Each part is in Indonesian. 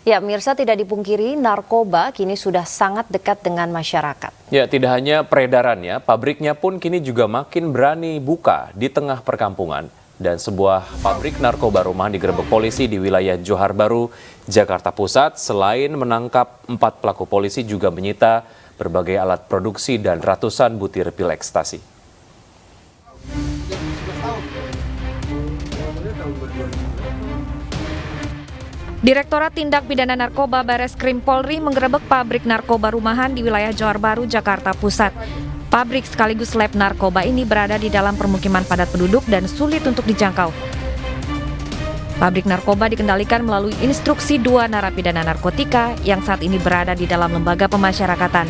Ya, Mirsa, tidak dipungkiri narkoba kini sudah sangat dekat dengan masyarakat. Ya, tidak hanya peredarannya, pabriknya pun kini juga makin berani buka di tengah perkampungan. Dan sebuah pabrik narkoba rumahan digerebek polisi di wilayah Johar Baru, Jakarta Pusat. Selain menangkap 4 pelaku, polisi juga menyita berbagai alat produksi dan ratusan butir pil ekstasi. Direktorat Tindak Pidana Narkoba Bareskrim Polri menggerebek pabrik narkoba rumahan di wilayah Johar Baru, Jakarta Pusat. Pabrik sekaligus lab narkoba ini berada di dalam permukiman padat penduduk dan sulit untuk dijangkau. Pabrik narkoba dikendalikan melalui instruksi 2 narapidana narkotika yang saat ini berada di dalam lembaga pemasyarakatan.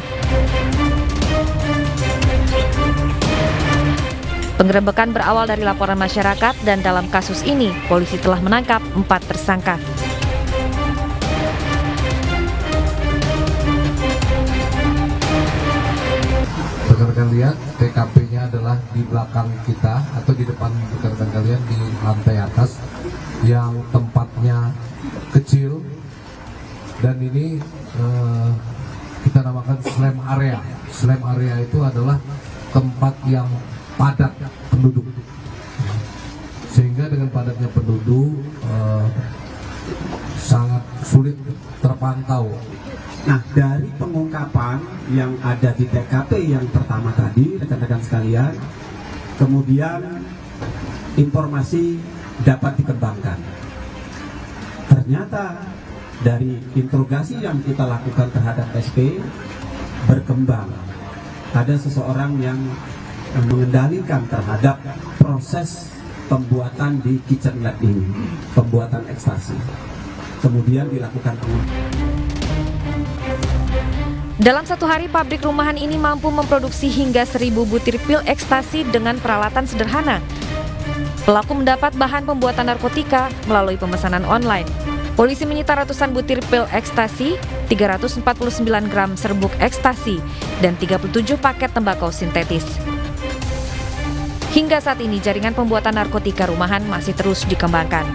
Penggerebekan berawal dari laporan masyarakat dan dalam kasus ini polisi telah menangkap 4 tersangka. Rekan-rekan lihat, TKP-nya adalah di belakang kita atau di depan rekan-rekan kalian di lantai atas yang tempatnya kecil dan ini kita namakan slam area. Slam area itu adalah tempat yang padat penduduk, sehingga dengan padatnya penduduk sangat sulit terpantau. Nah, dari pengungkapan yang ada di TKP yang pertama tadi, rekan-rekan sekalian, kemudian informasi dapat dikembangkan. Ternyata dari interogasi yang kita lakukan terhadap SP berkembang. Ada seseorang yang mengendalikan terhadap proses pembuatan di kitchen lab ini, pembuatan ekstasi. Kemudian dilakukan Dalam satu hari, pabrik rumahan ini mampu memproduksi hingga 1.000 butir pil ekstasi dengan peralatan sederhana. Pelaku mendapat bahan pembuatan narkotika melalui pemesanan online. Polisi menyita ratusan butir pil ekstasi, 349 gram serbuk ekstasi, dan 37 paket tembakau sintetis. Hingga saat ini, jaringan pembuatan narkotika rumahan masih terus dikembangkan.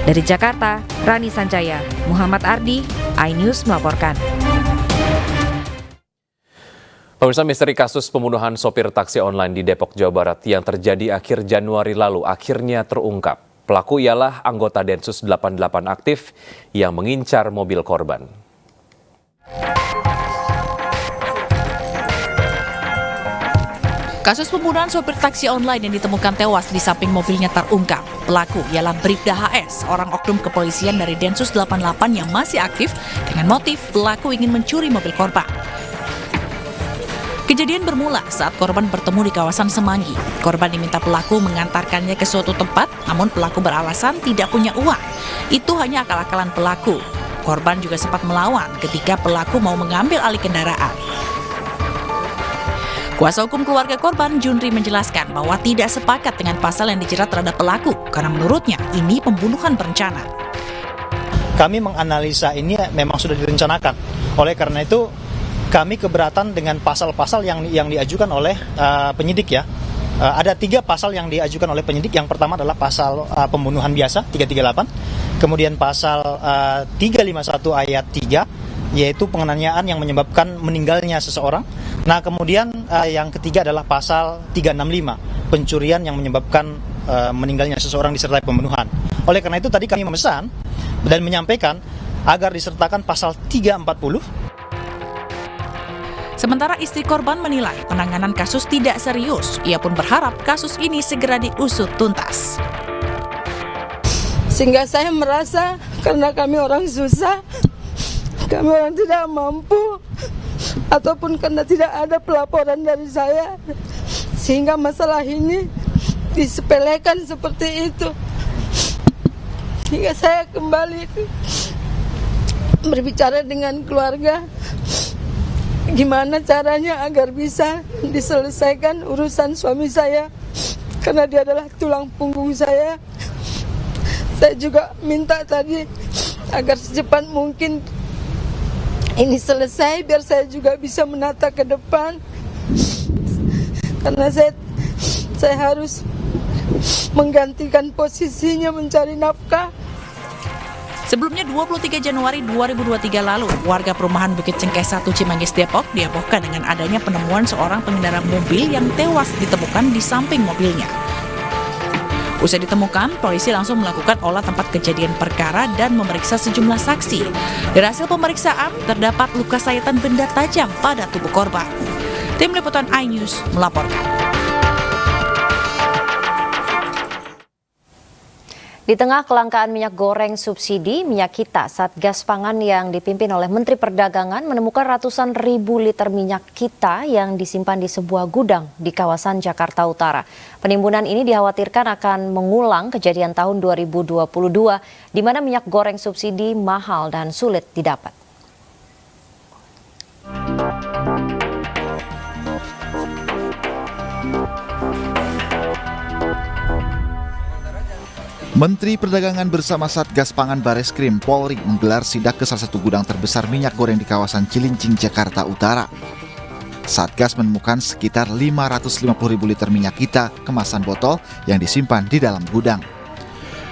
Dari Jakarta, Rani Sanjaya, Muhammad Ardi, iNews melaporkan. Pemirsa, misteri kasus pembunuhan sopir taksi online di Depok, Jawa Barat yang terjadi akhir Januari lalu akhirnya terungkap. Pelaku ialah anggota Densus 88 aktif yang mengincar mobil korban. Kasus pembunuhan sopir taksi online yang ditemukan tewas di samping mobilnya terungkap. Pelaku ialah Bribda HS, orang oknum kepolisian dari Densus 88 yang masih aktif dengan motif pelaku ingin mencuri mobil korban. Kejadian bermula saat korban bertemu di kawasan Semanggi. Korban diminta pelaku mengantarkannya ke suatu tempat, namun pelaku beralasan tidak punya uang. Itu hanya akal-akalan pelaku. Korban juga sempat melawan ketika pelaku mau mengambil alih kendaraan. Kuasa hukum keluarga korban, Junri, menjelaskan bahwa tidak sepakat dengan pasal yang dijerat terhadap pelaku karena menurutnya ini pembunuhan berencana. Kami menganalisa ini memang sudah direncanakan. Oleh karena itu kami keberatan dengan pasal-pasal yang diajukan oleh penyidik ya. Ada 3 pasal yang diajukan oleh penyidik. Yang pertama adalah pasal pembunuhan biasa 338, kemudian pasal 351 ayat 3 yaitu penganiayaan yang menyebabkan meninggalnya seseorang. Nah, kemudian yang ketiga adalah pasal 365, pencurian yang menyebabkan meninggalnya seseorang disertai pembunuhan. Oleh karena itu tadi kami memesan dan menyampaikan agar disertakan pasal 340. Sementara istri korban menilai penanganan kasus tidak serius. Ia pun berharap kasus ini segera diusut tuntas. Sehingga saya merasa karena kami orang susah, kami orang tidak mampu, ataupun karena tidak ada pelaporan dari saya, sehingga masalah ini disepelekan seperti itu. Hingga saya kembali berbicara dengan keluarga, gimana caranya agar bisa diselesaikan urusan suami saya, karena dia adalah tulang punggung saya. Saya juga minta tadi agar secepat mungkin ini selesai biar saya juga bisa menata ke depan, karena saya harus menggantikan posisinya mencari nafkah. Sebelumnya 23 Januari 2023 lalu, warga perumahan Bukit Cengkeh 1 Cimanggis Depok dihebohkan dengan adanya penemuan seorang pengendara mobil yang tewas ditemukan di samping mobilnya. Usai ditemukan, polisi langsung melakukan olah tempat kejadian perkara dan memeriksa sejumlah saksi. Dari hasil pemeriksaan, terdapat luka sayatan benda tajam pada tubuh korban. Tim Liputan iNews melaporkan. Di tengah kelangkaan minyak goreng subsidi, minyak kita, Satgas Pangan yang dipimpin oleh Menteri Perdagangan menemukan ratusan ribu liter minyak kita yang disimpan di sebuah gudang di kawasan Jakarta Utara. Penimbunan ini dikhawatirkan akan mengulang kejadian tahun 2022, di mana minyak goreng subsidi mahal dan sulit didapat. Menteri Perdagangan bersama Satgas Pangan Bareskrim Polri menggelar sidak ke salah satu gudang terbesar minyak goreng di kawasan Cilincing, Jakarta Utara. Satgas menemukan sekitar 550 ribu liter minyak kita kemasan botol yang disimpan di dalam gudang.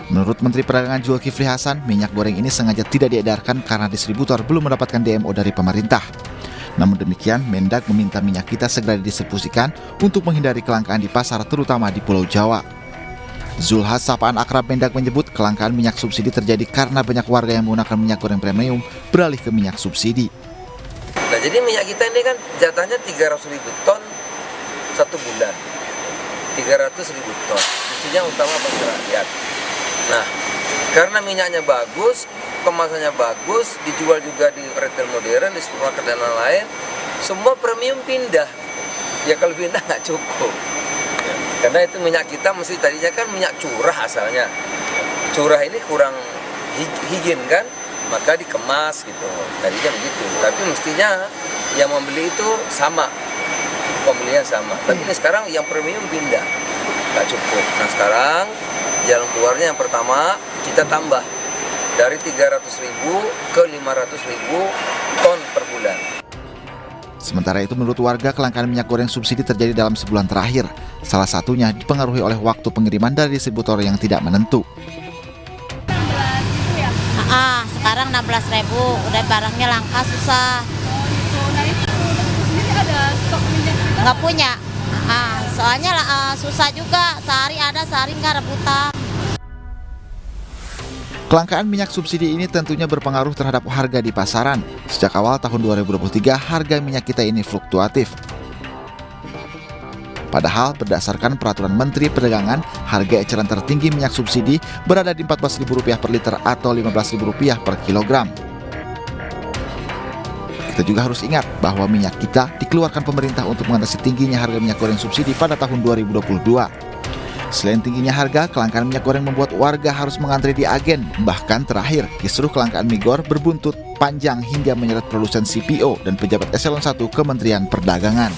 Menurut Menteri Perdagangan Zulkifli Hasan, minyak goreng ini sengaja tidak diedarkan karena distributor belum mendapatkan DMO dari pemerintah. Namun demikian, Mendag meminta minyak kita segera didistribusikan untuk menghindari kelangkaan di pasar terutama di Pulau Jawa. Zulhas, sapaan akrab Mendag, menyebut kelangkaan minyak subsidi terjadi karena banyak warga yang menggunakan minyak goreng premium beralih ke minyak subsidi. Nah, jadi minyak kita ini kan jatahnya 300 ribu ton satu bulan. 300 ribu ton, mestinya utama bagi rakyat. Nah, karena minyaknya bagus, kemasannya bagus, dijual juga di retail modern, di supermarket dan lain-lain, semua premium pindah. Ya kalau pindah nggak cukup. Karena itu minyak kita mesti tadinya kan minyak curah asalnya. Curah ini kurang higien kan, maka dikemas gitu. Tadinya begitu. Tapi mestinya yang membeli itu sama, pembelinya sama. Tapi ini sekarang yang premium pindah, nggak cukup. Nah sekarang jalan keluarnya yang pertama kita tambah dari 300 ribu ke 500 ribu ton per bulan. Sementara itu, menurut warga, kelangkaan minyak goreng subsidi terjadi dalam sebulan terakhir. Salah satunya dipengaruhi oleh waktu pengiriman dari distributor yang tidak menentu. Sekarang 16.000, udah barangnya langka, susah. Nggak punya. Soalnya susah juga, sehari ada, sehari nggak, rebutan. Kelangkaan minyak subsidi ini tentunya berpengaruh terhadap harga di pasaran. Sejak awal tahun 2023, harga minyak kita ini fluktuatif. Padahal berdasarkan peraturan Menteri Perdagangan, harga eceran tertinggi minyak subsidi berada di Rp14.000 per liter atau Rp15.000 per kilogram. Kita juga harus ingat bahwa minyak kita dikeluarkan pemerintah untuk mengatasi tingginya harga minyak goreng subsidi pada tahun 2022. Selain tingginya harga, kelangkaan minyak goreng membuat warga harus mengantri di agen. Bahkan terakhir, kisruh kelangkaan migor berbuntut panjang hingga menyeret produsen CPO dan pejabat eselon 1 Kementerian Perdagangan.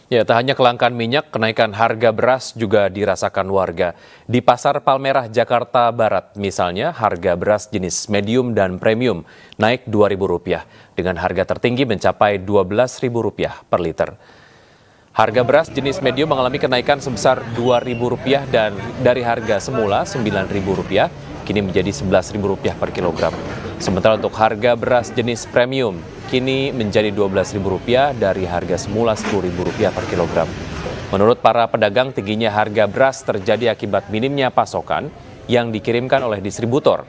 Ya, tak hanya kelangkaan minyak, kenaikan harga beras juga dirasakan warga. Di Pasar Palmerah, Jakarta Barat misalnya, harga beras jenis medium dan premium naik Rp2.000 dengan harga tertinggi mencapai Rp12.000 per liter. Harga beras jenis medium mengalami kenaikan sebesar Rp2.000 dan dari harga semula Rp9.000 kini menjadi Rp11.000 per kilogram. Sementara untuk harga beras jenis premium kini menjadi Rp12.000 dari harga semula Rp10.000 per kilogram. Menurut para pedagang, tingginya harga beras terjadi akibat minimnya pasokan yang dikirimkan oleh distributor.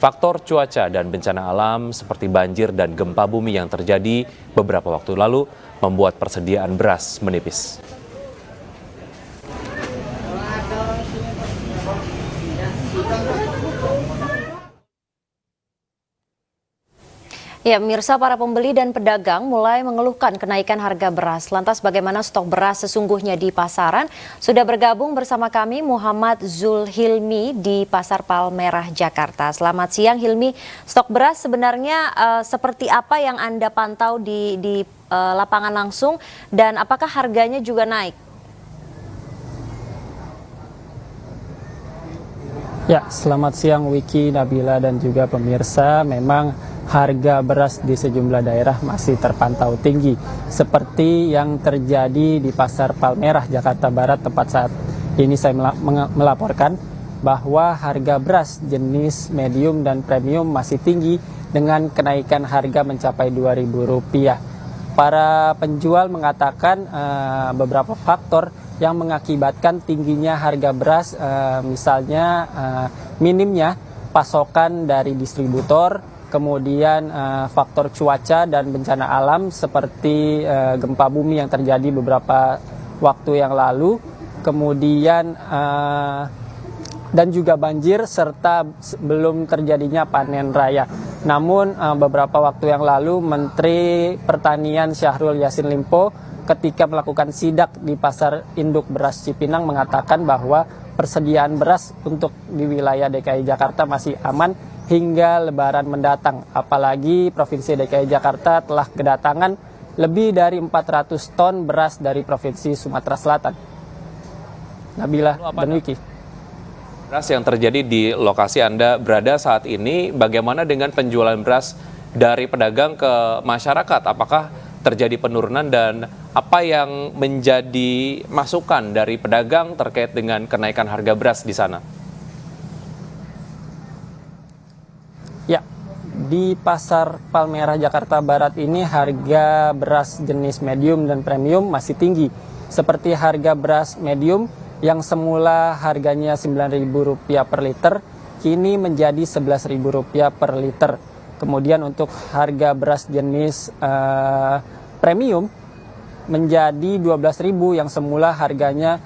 Faktor cuaca dan bencana alam seperti banjir dan gempa bumi yang terjadi beberapa waktu lalu membuat persediaan beras menipis. Ya, pemirsa, para pembeli dan pedagang mulai mengeluhkan kenaikan harga beras. Lantas bagaimana stok beras sesungguhnya di pasaran? Sudah bergabung bersama kami Muhammad Zulhilmi di Pasar Palmerah, Jakarta. Selamat siang Hilmi, stok beras sebenarnya seperti apa yang Anda pantau di lapangan langsung dan apakah harganya juga naik? Ya, selamat siang Wiki, Nabila dan juga pemirsa. Memang harga beras di sejumlah daerah masih terpantau tinggi, seperti yang terjadi di Pasar Palmerah, Jakarta Barat, tempat saat ini saya melaporkan bahwa harga beras jenis medium dan premium masih tinggi dengan kenaikan harga mencapai Rp2.000. Para penjual mengatakan beberapa faktor yang mengakibatkan tingginya harga beras, misalnya minimnya pasokan dari distributor, kemudian faktor cuaca dan bencana alam seperti gempa bumi yang terjadi beberapa waktu yang lalu, kemudian dan juga banjir serta belum terjadinya panen raya. Namun beberapa waktu yang lalu Menteri Pertanian Syahrul Yassin Limpo ketika melakukan sidak di Pasar Induk Beras Cipinang mengatakan bahwa persediaan beras untuk di wilayah DKI Jakarta masih aman hingga Lebaran mendatang. Apalagi Provinsi DKI Jakarta telah kedatangan lebih dari 400 ton beras dari Provinsi Sumatera Selatan. Nabila dan Wiki. Beras yang terjadi di lokasi Anda berada saat ini, bagaimana dengan penjualan beras dari pedagang ke masyarakat? Apakah terjadi penurunan dan apa yang menjadi masukan dari pedagang terkait dengan kenaikan harga beras di sana? Ya, di Pasar Palmerah Jakarta Barat ini harga beras jenis medium dan premium masih tinggi. Seperti harga beras medium yang semula harganya Rp9.000 per liter, kini menjadi Rp11.000 per liter. Kemudian untuk harga beras jenis premium menjadi Rp12.000 yang semula harganya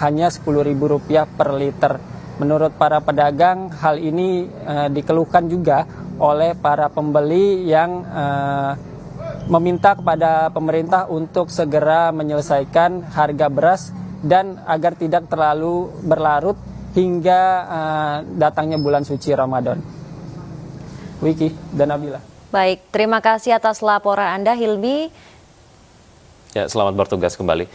hanya Rp10.000 per liter. Menurut para pedagang, hal ini dikeluhkan juga oleh para pembeli yang meminta kepada pemerintah untuk segera menyelesaikan harga beras dan agar tidak terlalu berlarut hingga datangnya bulan suci Ramadan. Wiki dan Nabila. Baik, terima kasih atas laporan Anda, Hilmi. Ya, selamat bertugas kembali.